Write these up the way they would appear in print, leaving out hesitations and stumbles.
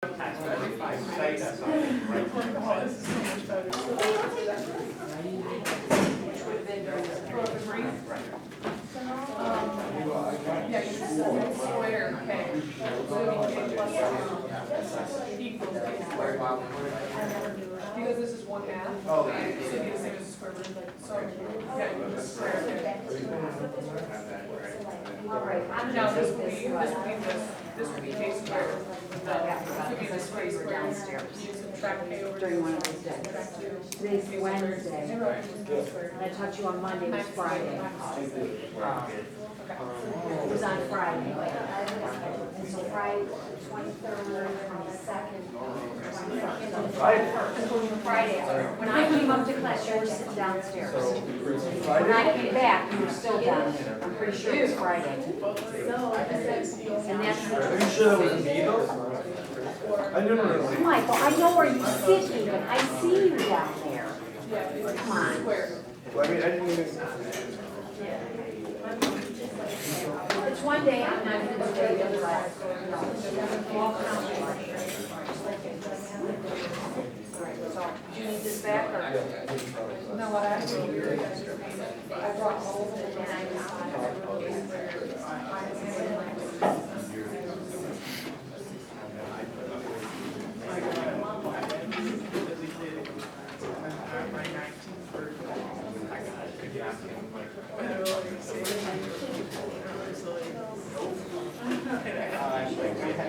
Yeah, because this is square K. So it'll be K plus equals K squared. Because this is 1/2. So it'd be the same as the square root. So, yeah, you just square it. Now this would be this would be K squared. This would be the square downstairs. You subtract K over During one of those days. Today's Wednesday, and I talked to you on Monday, it was Friday. It was on Friday. And so Friday, 23rd, 22nd, 21st. Friday. When I came up to class, you were sitting downstairs. When I came back, you were still down there. I'm pretty sure it was Friday. And that's the Are you sure that was me though? I didn't know. Michael, I know where you sit even. I see you down there. Come on. Well, I mean, I didn't even. It's one day I'm not going to do the other side. So, do you need this back or? No, what I do here is I brought all of it and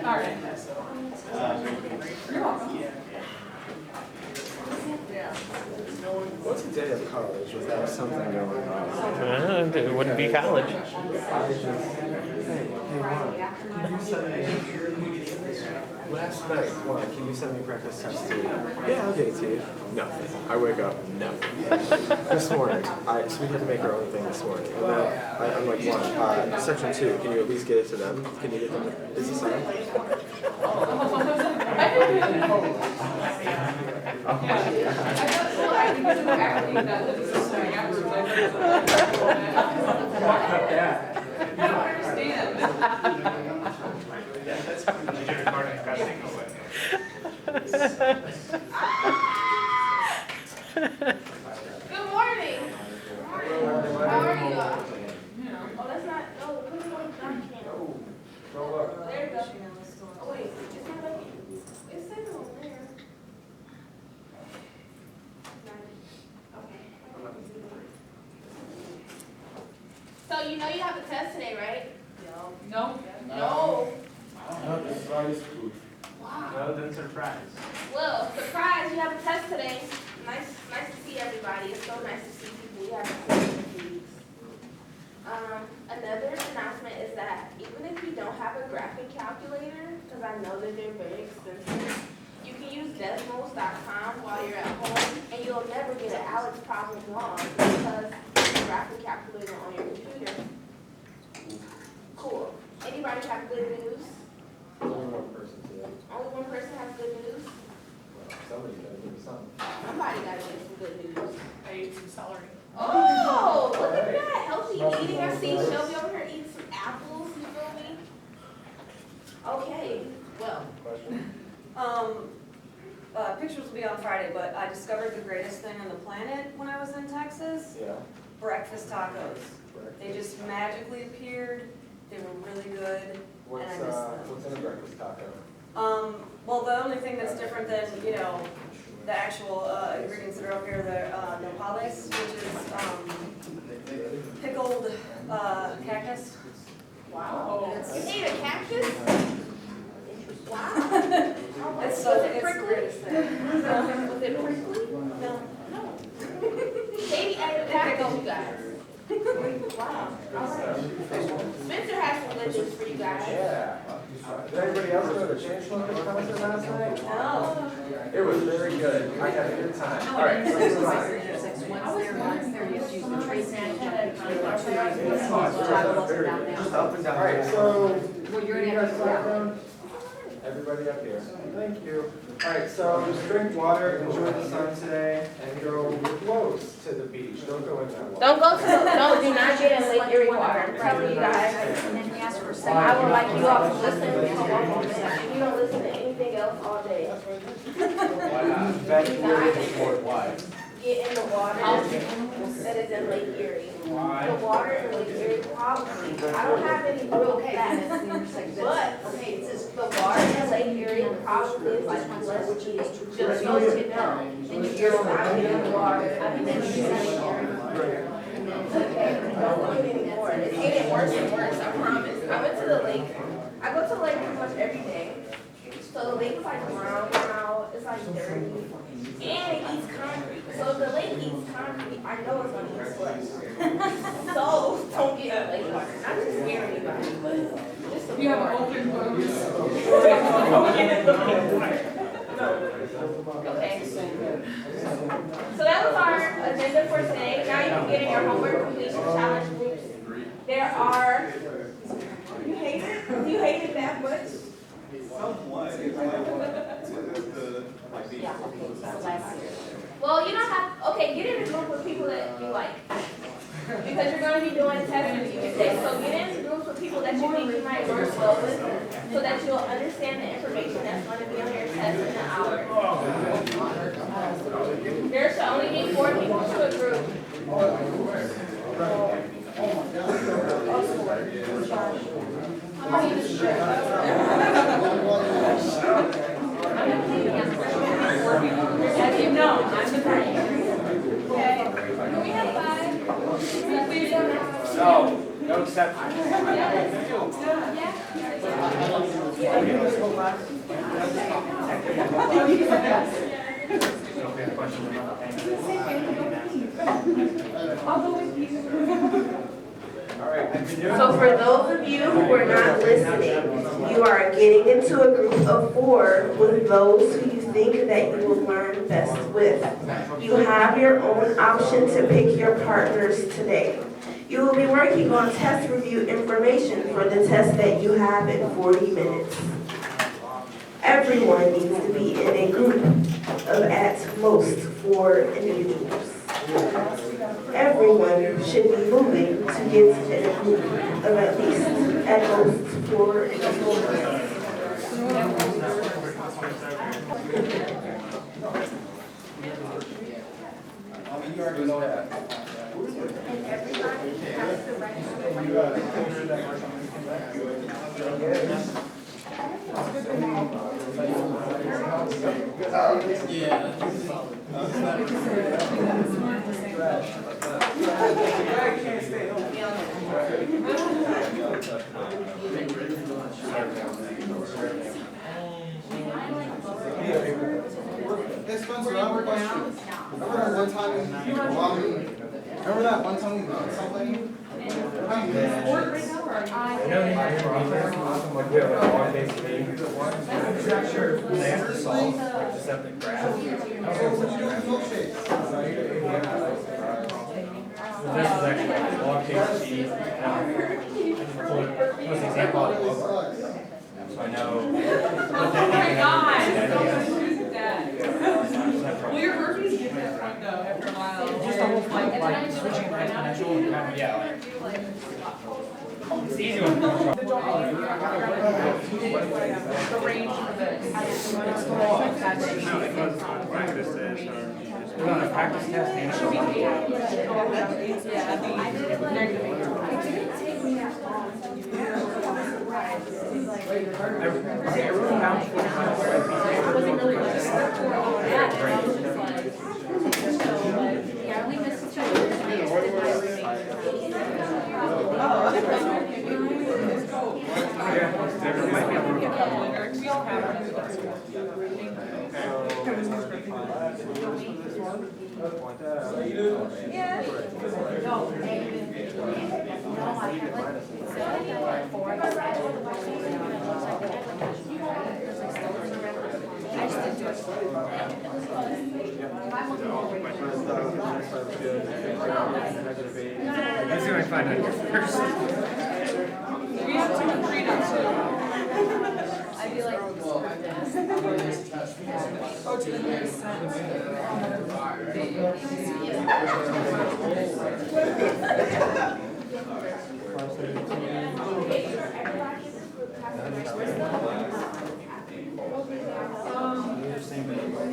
all right. You're welcome. What's a day of college without something going on? It wouldn't be college. Hey, Juan, can you send me last night? Juan, can you send me practice test two? Yeah, I'll get it to you. Nothing. I wake up, nothing. This morning, so we had to make our own thing this morning, and then I'm like, Juan, section 2, can you at least get it to them? Can you get them? Is this on? Good morning. How are you? Oh, that's not. Oh, put it on the dark candle. There you go. Oh, wait. It's not like it says it over there. Okay. So you know you have a test today, right? No. No. No, this Friday's food. Wow. No, then surprise. Well, surprise! You have a test today. Nice to see everybody. It's so nice to see people we haven't seen in a few weeks. Another announcement is that even if you don't have a graphic calculator, because I know that they're very expensive, you can use Desmos.com while you're at home, and you'll never get an Alex problem wrong because there's a graphic calculator on your computer. Cool. Anybody have good news? Only one person today. Only one person has good news? Somebody gotta give me something. Somebody got to get some good news. I ate some celery. Oh, look at that. Healthy eating. I see Shelby over here eating some apples. You feel me? Okay. Well, Question? Pictures will be on Friday, but I discovered the greatest thing on the planet when I was in Texas, Yeah. breakfast tacos. They just magically appeared, they were really good, What's and I missed them. what's in a breakfast taco? Well, the only thing that's different than, the actual ingredients that are up here, the nopales, which is pickled cactus. Wow. It's- you ate a cactus? Wow. It's Was it the prickly? greatest thing. Was it prickly? No. Katie ate a cactus, you guys. Wow. All right. Spencer has some good news for you guys. Yeah. Did anybody else go to the Change Local concert last night? No. It was very good. I had a good time. All right, so this is mine. Just up and down. All right, so Well, you're you gonna guys have to sit go down. Everybody up here. Thank you. All right, so just drink water, enjoy the sun today, and go close to the beach. Don't go in that water. Don't go to, no, do not get in Lake Erie water. I'm telling you guys. And then we ask for I would like you all to listen. If you don't listen to anything else else all day. Why? Get in the water that is in Lake Erie. The water in Lake Erie probably, I don't have any real facts, but the water in Lake Erie probably is like less cheap, just so you know. And you just not in the water, and then you Lake Erie. Okay, don't look anymore. It's getting worse and worse, I promise. I went to the lake. I go to the lake pretty much every day. So the lake is like brown now, it's like dirty. And it eats concrete. So if the lake eats concrete, I know it's gonna eat slush. So don't get in lake water. Not to scare anybody, but just to You have an open boat. Okay. So that was our agenda for today. Now you can get in your homework completion challenge groups. There are, you hate it? You hate it that much? Yeah, okay, so last year. Well, you don't have, okay, get in a group with people that you like. Because you're going to be doing test reviews today. So get in groups with people that you think you might work well with so that you'll understand the information that's going to be on your test in an hour. There should only be 4 people to a group. How many is sure? No, I'm the party. Okay. Can we have 5? No, no exception. So for those of you who are not listening, you are getting into a group of 4 with those who you think that you will learn best with. You have your own option to pick your partners today. You will be working on test review information for the test that you have in 40 minutes. Everyone needs to be in a group of at most 4 individuals. Everyone should be moving to get in a group of at least at most 4 individuals. You already know that. And everybody has to register. Hey Spencer, I have a question. Remember that one time we met somebody? This is actually a log case sheet. What's the example of the book? So I know. Oh my God. Well, your herpes get to that point though, after a while. Just the whole thing, like switching exponential, yeah, like. It's easy when. The range for this. We're on a practice test and show. Yeah, we missed 2 We all have it. Let's see what I find on your first. We have 2 and 3 now too. I'd be like, Oh, to the next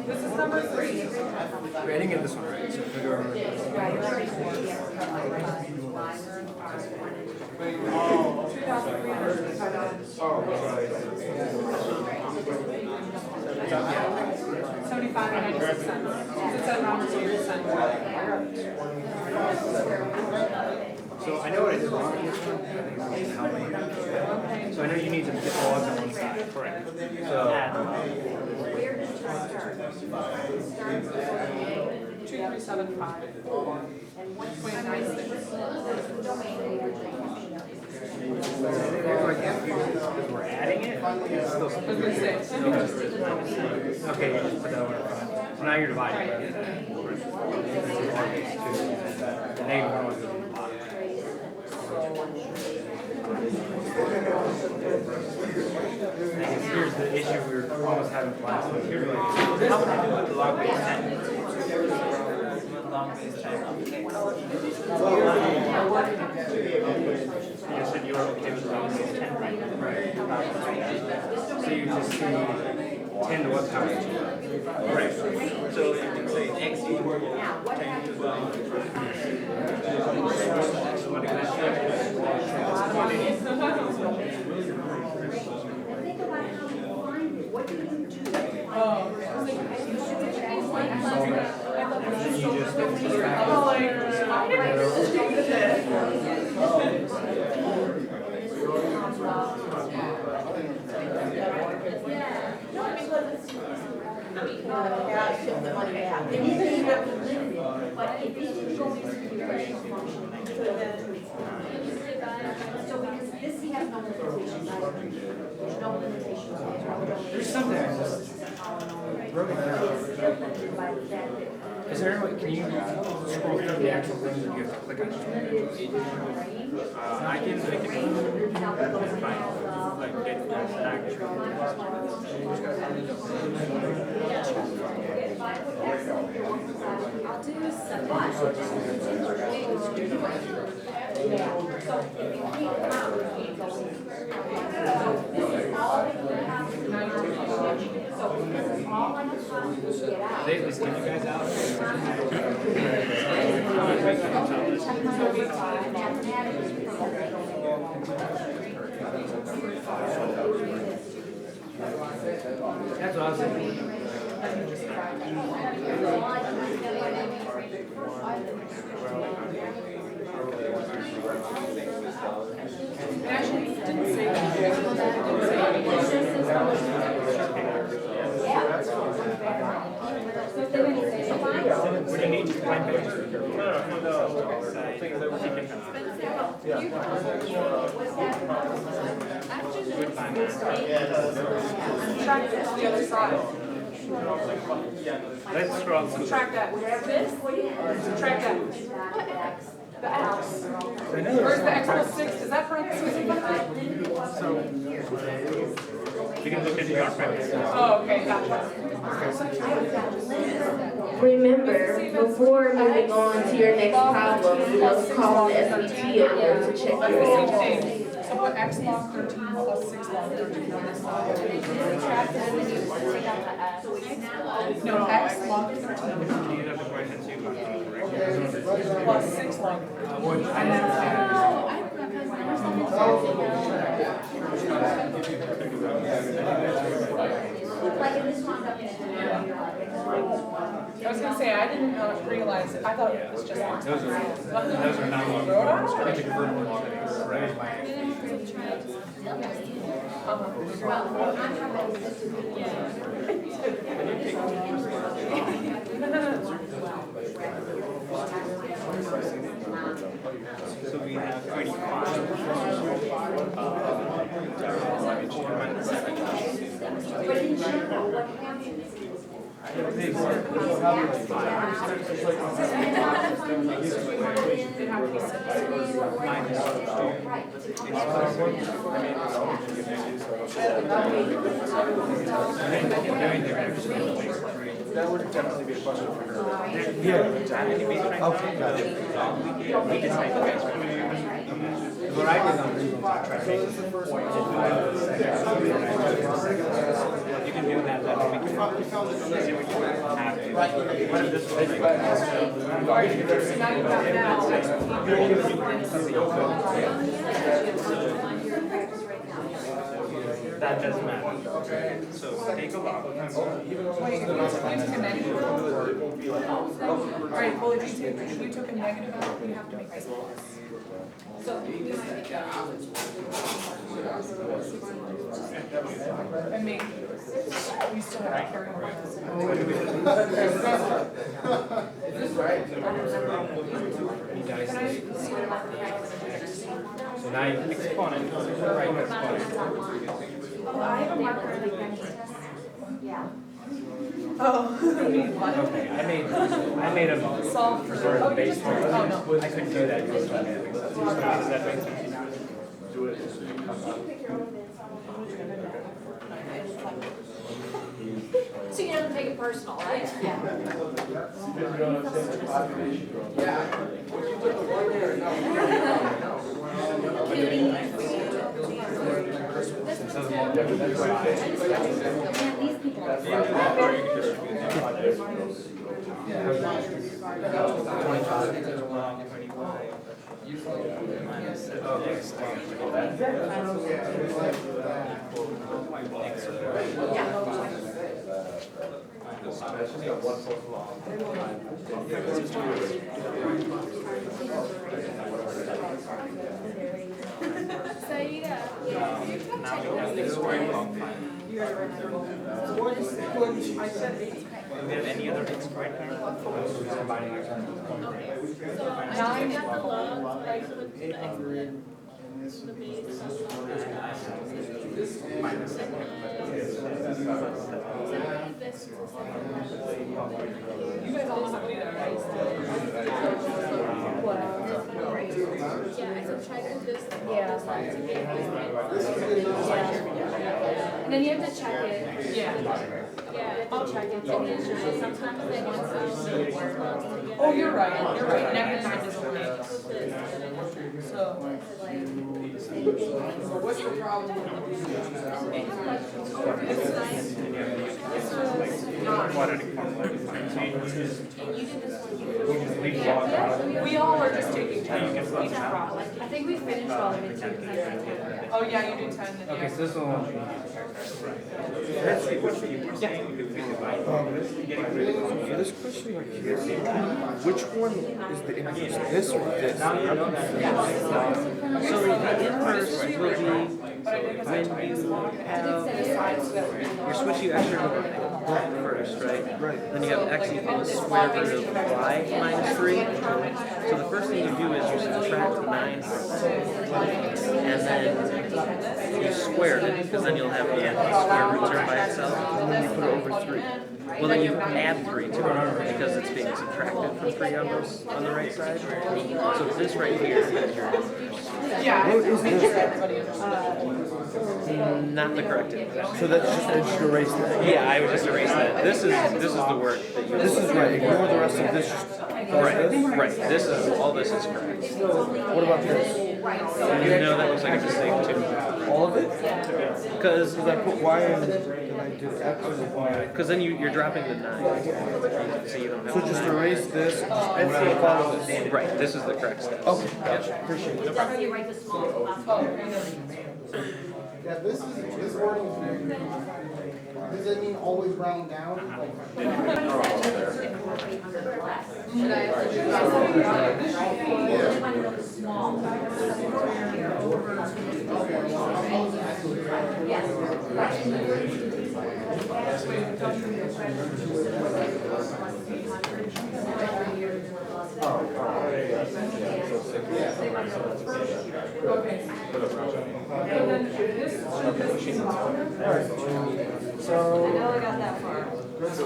This is number 3. Wait, I didn't get this one right, so if we go over. $75.96. It's at around 2%. So I know what I did wrong on this one. I think it's how many. So I know you need to get the logs on one side. Correct. So. 2375. 0.96. Because we're adding it. It's still I was gonna say. okay, you just put that over. So now you're dividing. Right? The negative one was in the bottom. Here's the issue we were almost having with last week. Here's like, how would I do with the log base 10? Long base 10. You said you were okay with the log base 10, right? Right. So you just see 10 to what power? Right. So you can say x equals 10 to the So because this he has no limitations, there's no limitations. There's something I just broke it down. Is there any way, can you scroll through the actual things that you have to click on? I can make it. Like get that I'll do some. Yeah, so if you keep them out, you keep going. So this is all that you have to do. So this is all I have to get out. They at least get you guys out. That's what I was thinking. Actually, it didn't say that. What do you need to find pages? I'm trying to get to the other side. Let's scroll. Subtract that. This? Subtract that. The X. Where's the X plus 6? Is that parentheses? You can look at your practice. Oh, okay, gotcha. Remember, before moving on to your next problem, you must call the SBT over to check your Same answers. thing. So put X log 13 plus 6 log 13 on this side. No, X log 13 plus 6 log 13. I was gonna say, I didn't realize it. I thought it was just one. Those are not long. So we have 25. But in general, what happens is That would definitely be a question for her. Yeah. Okay, got it. What I did on Google, I tried to make it. You can do that, then we can see what you have to. What if this was like, Alright, so now you have now. that doesn't matter. So take a look. Wait, you took a negative? Alright, well, if you took a negative out, you have to make this plus. So we might take that out. And make, we still have to carry over. Is this right? So now you exponent, right exponent. Oh, I have a marker like that. Yeah. Oh. Okay, I made a Solve for. sort of base Oh, no. I couldn't do that. Does that make sense? So you don't take it personal, right? Yeah. Now we have the square function. I said 8. Do we have any other bits right here? Combining our terms. Now I got the love, right click to the X. The base. Minus You guys all know how to do that, right? Yeah, I said try to do this. And then you have to check it. Yeah. I'll check it. Sometimes they want to. Oh, you're right, you're right. Negative doesn't make. So. What's the problem? We all are just taking turns. Each problem. I think we finished all of it too. Oh, yeah, you do 10. Okay, so this is the one. Let's see what you were saying. This question right here, which one is the inverse? This or this? So the inverse will be when you have your switch, you actually look black first, right? Right. Then you have x equals square root of y minus 3. So the first thing you do is you subtract 9, and then you square it, because then you'll have the square root term by itself. And then you put it over 3. Well, then you add 3 to it, because it's being subtracted from 3 on the right side. So this right here is your Yeah. What is Make sure this? everybody understands. not the correct inverse. So that's just erase that. Yeah, I would just erase that. This is the word that you. This is right. Ignore the rest of this. Just Right. This is all. This is correct. what about this? You know that looks like a mistake too. All of it? Because I put y and then I did x and y. then you're dropping the 9, so you don't have. So just erase this and follow this. Right. This is the correct step. Okay, gotcha. Appreciate it. That's how you write the small. Yeah, this wording is very good. Does it mean always round down? I know I got that far. That's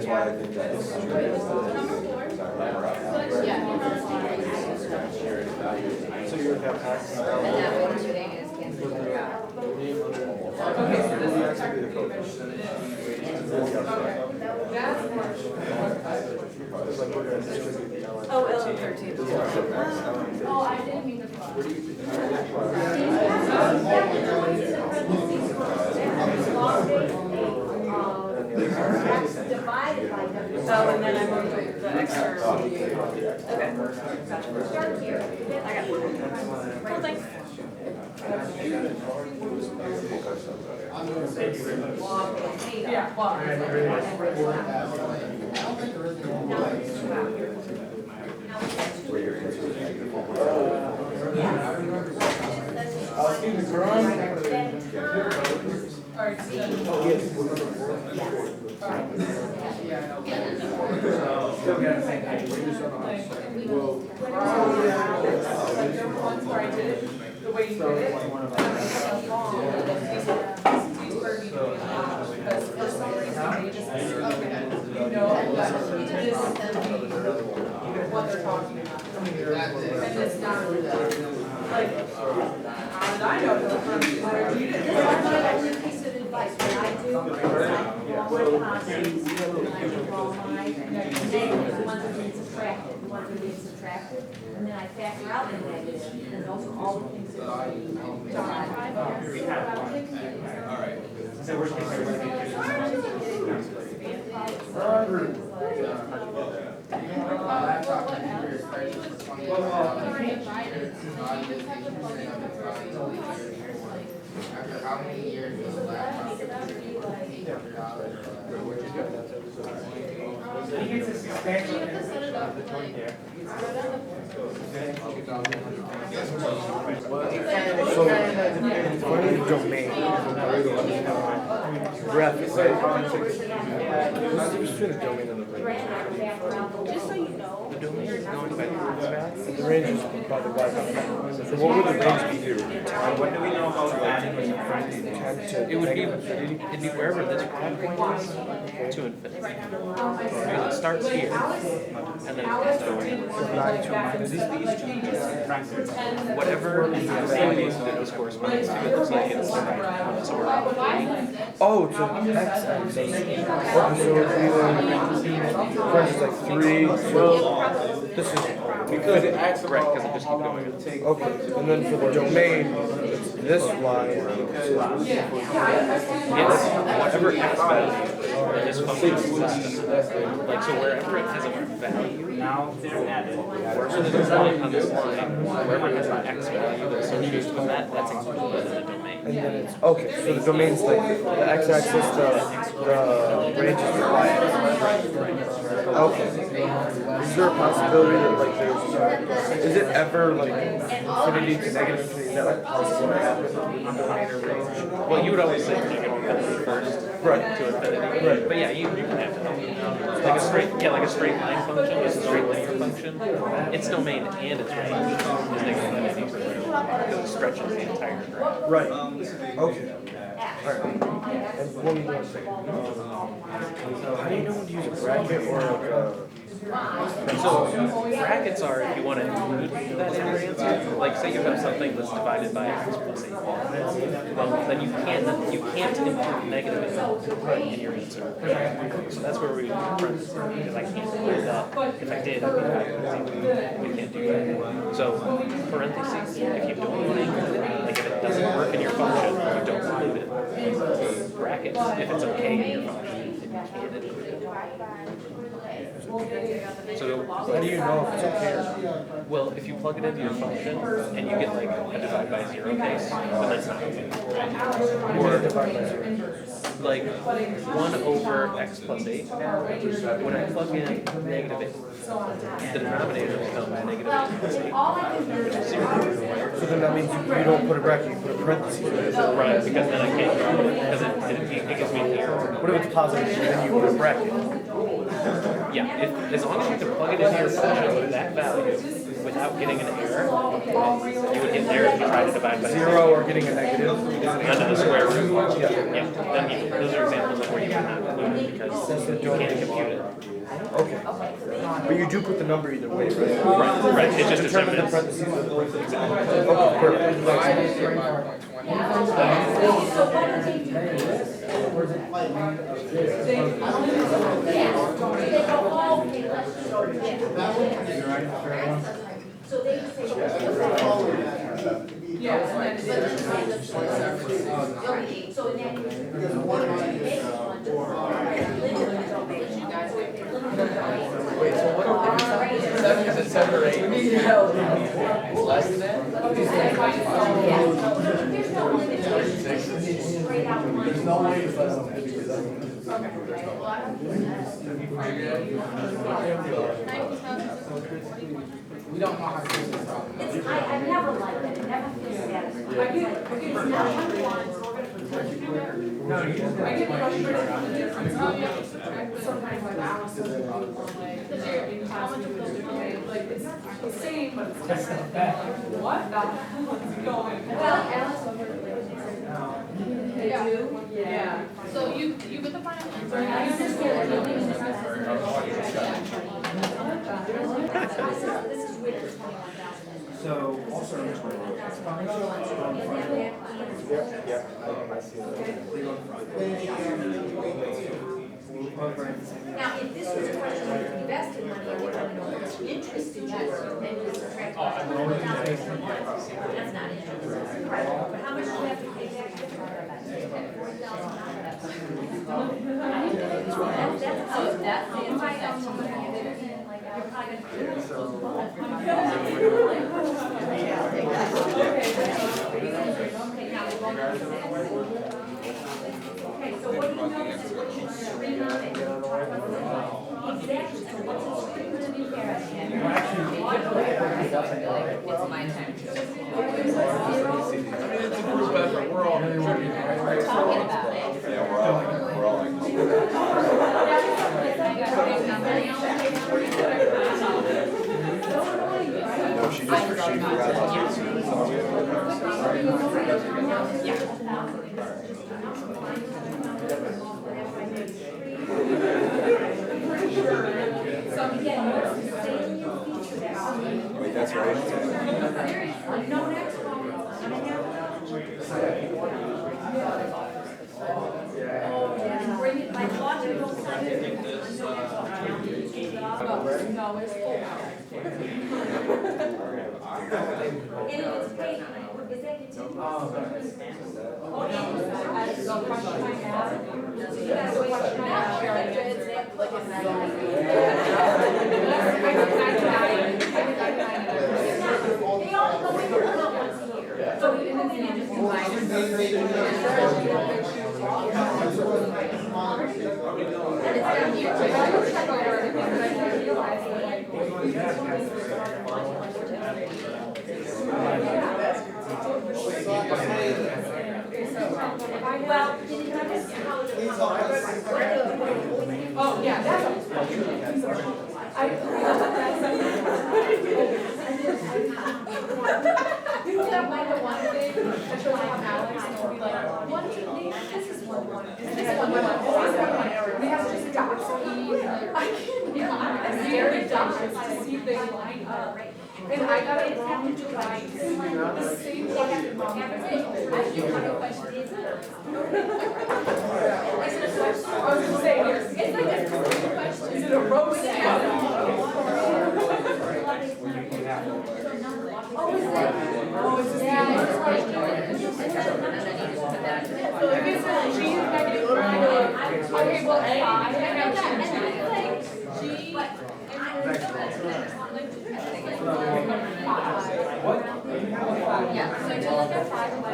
why I think that this is so you would have x. Okay, so this is Be the focus. Because like we're gonna distribute the LN13. Oh, LN13. Oh, I didn't mean to. Divided by W. So, and then I moved the extra. Okay. Gotcha. Start here. I got it. Cool, thanks. Yeah, well. Where I did it, the way you did it, and I'm like, wrong, these were me doing it, because for some reason they just assume that you know that this is what they're talking about. And it's not, like, how did I know that from where you did This is my only piece of advice, when I do, all my constants, I do all my negatives, the ones that are being subtracted, the ones that are being subtracted, and then I factor out the negatives, and those are all the things that are being done. So worst case, After how many years was the laptop? So, it's funny domain. Graphic, right? What's the difference between the domain and the range? Just so you know, The domain is going by the The range is by the Wi-Fi. So what would the range be here? what do we know about adding with the front? 10 to It would be, negative? it'd be wherever this graph point is to infinity. Because it starts here, and then it keeps going. From 9 to infinity? Whatever is the value that this corresponds to, it looks like it's somewhere around 3. Oh, it's an x-axis. Okay, so it'd be like, first is like 3, so this is, Because it acts right, because it just keeps going. okay, and then for the domain, it's this line. It's whatever x value in this function system. Like, so wherever it has a value, Now they're added. wherever there's a line on this line, wherever it has an x value that associates with that, that's included in the domain. And then it's, okay, so the domain's like the x-axis, the range is the y-axis. Okay. Is there a possibility that like there's, is it ever like infinity to negative infinity? Is that like possible to happen on domain or range? Well, you would always say negative infinity first. Right. To infinity. Right. But yeah, you can have to. Like a straight, like a straight line function, it's a straight linear function. Its domain and its range is negative infinity. Because it stretches the entire graph. Right. Okay. Alright. And what were you going to say? How do you know when to use a bracket or like a... So brackets are if you want to include that in your answer. Like say you have something that's divided by x plus 8. Well, then you can't include negative in your answer. So that's where we use parentheses, because I can't include that. If I did, it would be 5 we can't do that. So parentheses, if you don't want to include it, like if it doesn't work in your function, you don't include it. Brackets, if it's okay in your function, then you can't include it. So How do you know if it's okay or not? well, if you plug it into your function and you get like a divide by 0 case, then that's not okay. Or divide by 0. Like 1 over x plus 8, when I plug in negative 8, the denominator becomes negative 8 plus 8. 0. So then that means you don't put a bracket, you put a parentheses. Right, because then I can't do it, because it gives me an error. What if it's positive, then you put a bracket? Yeah, as long as you can plug it into your function with that value without getting an error, you would get there if you try to divide by 0 or getting a negative? under the square root. Yeah, then those are examples of where you cannot include it because you can't compute it. Okay. But you do put the number either way, right? Right, it's just Determine the determined. parentheses with the parentheses. Okay, perfect. They go, oh, okay, let's just So they say. Yeah, and then So in that case. Because one line is, Wait, so what are seven? Is it 7 or 8? Less than that? There's no limitation, straight out one. there's no way it's less than 50. We don't know how to fix this problem. I never liked it, it never feels satisfying. It's not what you want, it's not what you I get frustrated with the difference. Sometimes like hours will be one way, how much of those different way, like it's the same, but it's different. What the hell is going on? Well, Alice. Yeah. Yeah. So you get the final answer. I understand that the thing is, this is with the 21,000. So also. Yep, I see that. Now, if this was a question of invested money, and we're going to know how much interest did you earn, then you subtract $21,000. That's not interest. Right. But how much do you have to pay back? That's the invite. You're probably Okay, so what do you know is what you screen on it, you talk about exactly, so what's the screen gonna be there? It's my time. It's a group effort, we're all contributing, right? We're talking about it. Yeah, we're all No, she just forgot about Wait, that's right. No, next one. Bring it, like, logical side. No, it's full. And if it's paid, is that continuous? Oh, yeah. So question I have. So you gotta wait, like, they all go in once a year. So you come in and just do like. And it's down here. I will check over everything, but I didn't realize that like. Well, can you tell us how it's. Oh, yeah, that's. You know that like the one thing that shows up on Alex and it'll be like, 1, 2, 3, this is 1, 1. This is 1, 1. Always 1, 1 error. We have to just dot speed. I'm scared of dots to see if they line up. And I got it wrong twice. The same thing happened wrong. I was gonna say, it's like a question. Is it a roast? Oh, is it? Oh, it's just. Yeah, it's like. So if it's like G is negative 1, okay, well, A, I got that. G. Yeah, so I told them 5 and 5.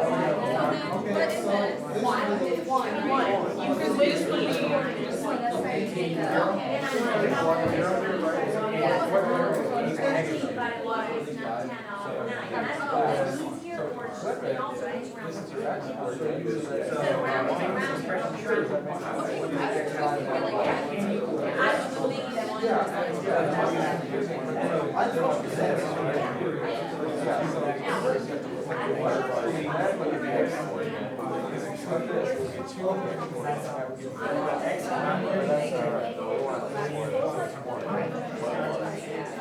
But it says 1. You could this would be just like the same thing.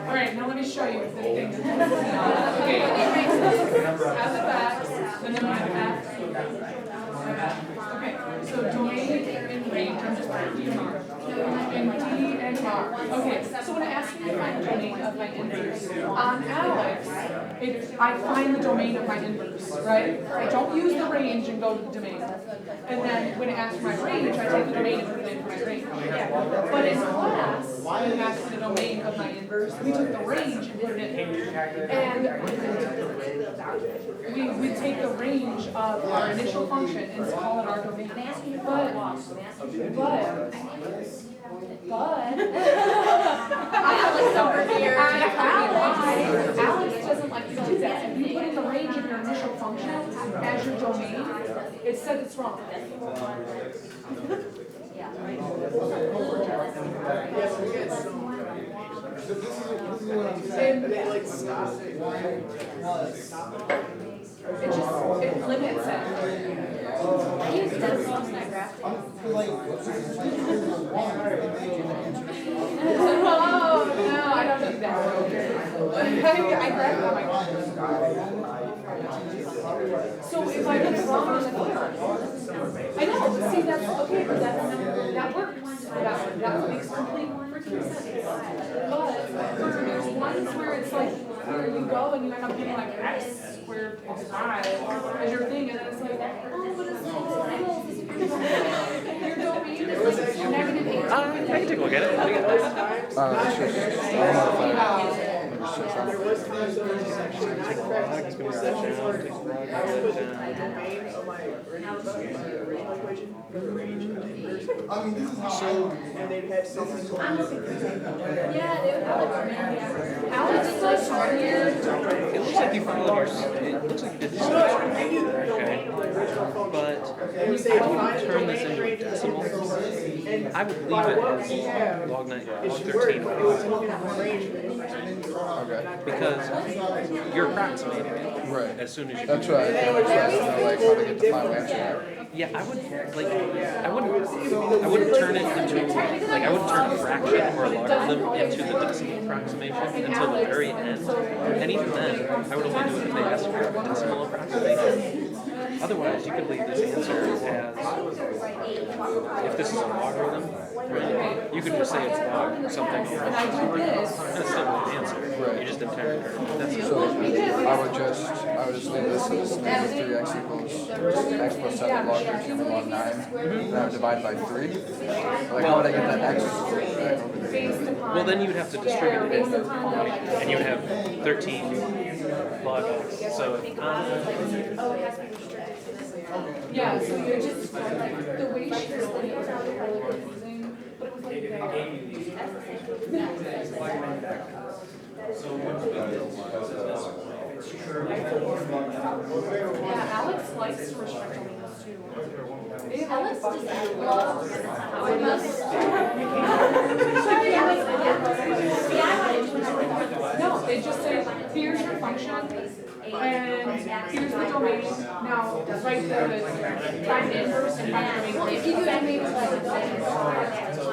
All right, now let me show you the thing. Okay, as a back, and then my back. Okay, so domain and range, I'm just putting D and R. And D and R. Okay, so when it asks me if I my inverse. On Alex, I find the domain of my inverse, right? I don't use the range and go to the domain. And then when it asks for my range, I take the domain and put it into my range. But in class, when it asks the domain of my inverse, we took the range and put it in. And we take the range of our initial function and call it our domain. But Alex over here. Alex doesn't like to do that. If you put in the range of your initial function as your domain, it said it's wrong. It limits it. I use decimal in my graphic. Oh, no, I don't do that. I grabbed it on my So if I get it wrong, then I know, see, that's okay, but that works. That makes complete freaking sense. But there's ones where it's like, where you go and you end up getting like x squared plus 5 as your thing, and then it's like, oh, but it's your domain is like negative 8. I can take a look at it. What do you got? I mean, this is how and they've had something. Alex is like short here. It looks like you filled your. It looks like you did this. Okay. But I would turn this into a decimal. I would leave it as log 9, log 13. Okay. Because you're approximating it. Right. As soon as you That's do right. it. I'm trying to know like how to get the final answer. Yeah, I wouldn't turn it into, like, I wouldn't turn a fraction or a logarithm into the decimal approximation until the very end. And even then, I would only do it if they asked for a decimal approximation. Otherwise, you could leave this answer as, if this is a logarithm, right, you could just say it's log something. And I do this. That's still an answer. Right. You just didn't turn it. That's So I would just leave this as negative 3x equals x plus 7 log 13 log 9. And I would divide by 3. Like how would I get that x back over there? Well, then you would have to distribute it, and you would have 13 log x. So Yeah, so you're just like the way she explained it was really confusing, but it was like yeah, Alex likes to restrict domains too. Alex does love. No, they just say, here's your function, and here's the domain. Now, write the find the inverse and find the domain. Well, if you do that, maybe like. Yeah, so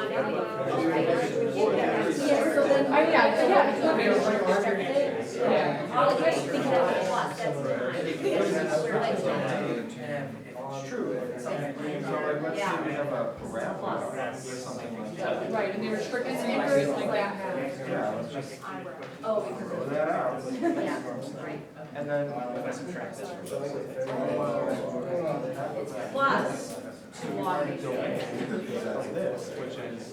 then. Yeah. All you think of plus, that's Right, and they restrict it to inverse like that. Oh, because of that. Yeah, right. and then if I subtract this from It's plus 2 log 8. this, which is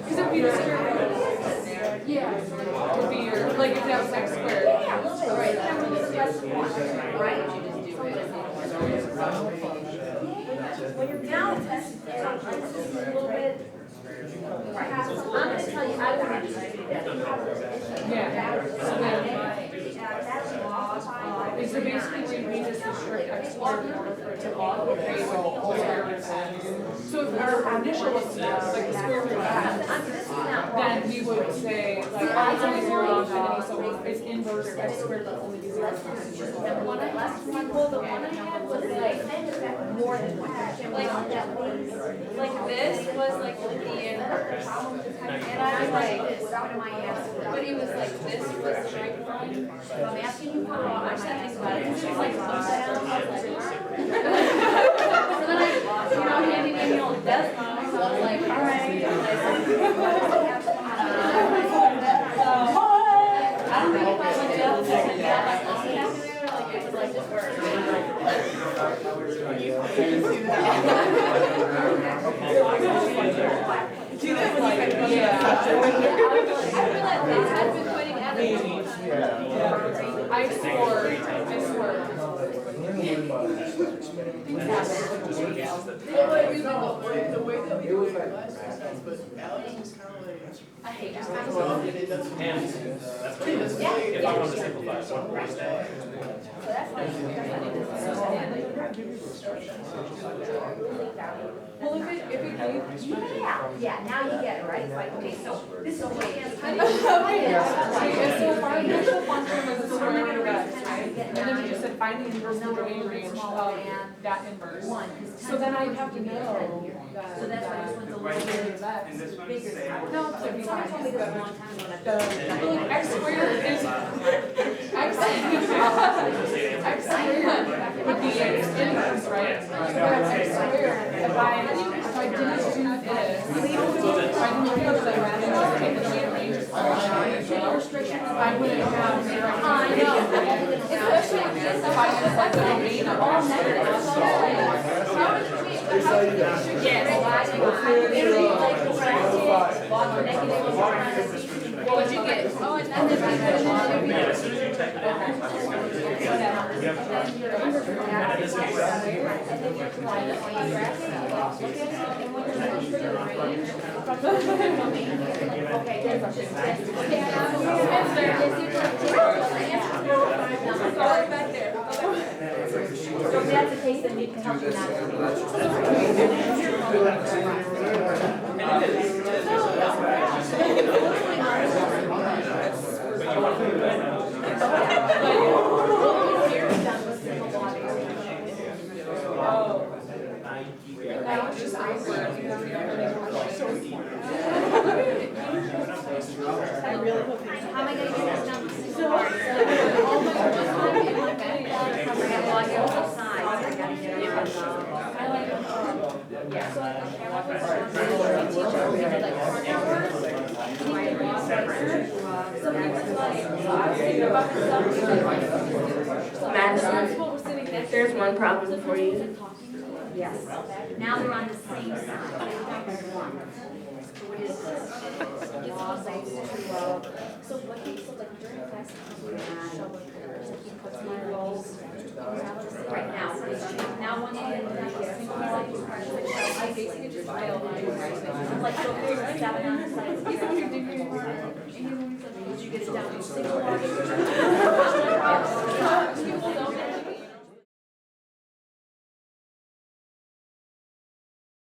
Because if you just yeah, would be your, like if that was x squared. Right, right, you just do it. Now it's a little bit, perhaps, I'm gonna tell you, I would distribute that. Yeah. So then, is there basically we just restrict x squared in order for it to log the base of square root of. So if our initial was like the square root of x, then we would say like oh, it's only 0 to infinity, so it's inverse x squared will only be 0 to infinity. Well, the one I had was like 1 more than one. Like this was like the inverse. And I was like, What am I asking? but it was like this was the right one. I'm asking you for wrong. I I'm said not this asking was you like for upside down. I was like, So then I, handed in the old Desmond, so I was like, all right. I don't think if I looked it up, I said, yeah, like, oh, yeah, like, it was like this word. I swear. I hate that. And that's what it is. If I want to simplify, one more step. Well, if it gave. Yeah, now you get it, right? It's like, okay, so this is the way it is. So our initial function was a square root of x, right? And then we just said find the inverse of the domain range of that inverse. So then I'd have to know that. So that's why I just went the little bit of X. bigger. No, it's like Someone told me this a long time ago. X squared is, X squared would be X inverse, right? So that's X squared. If I didn't do this, if I didn't look at the random, take the domain range, I wouldn't have zero. I know. Especially If I just like the domain of all negatives. What would you get? Oh, and then Yeah, as soon as you type it So if that's the case, then we can help you Now it's just awkward. How am I gonna get this done? So, All my time in my bed. I gotta get on the side, I gotta get on the yeah. So There's one problem for you. yes. Now they're on the same side. So what is this? So what he so like during class, he puts my rolls right now. Now one day, I basically just file mine. Like so there's 7 on the side. Did you get it down to 6?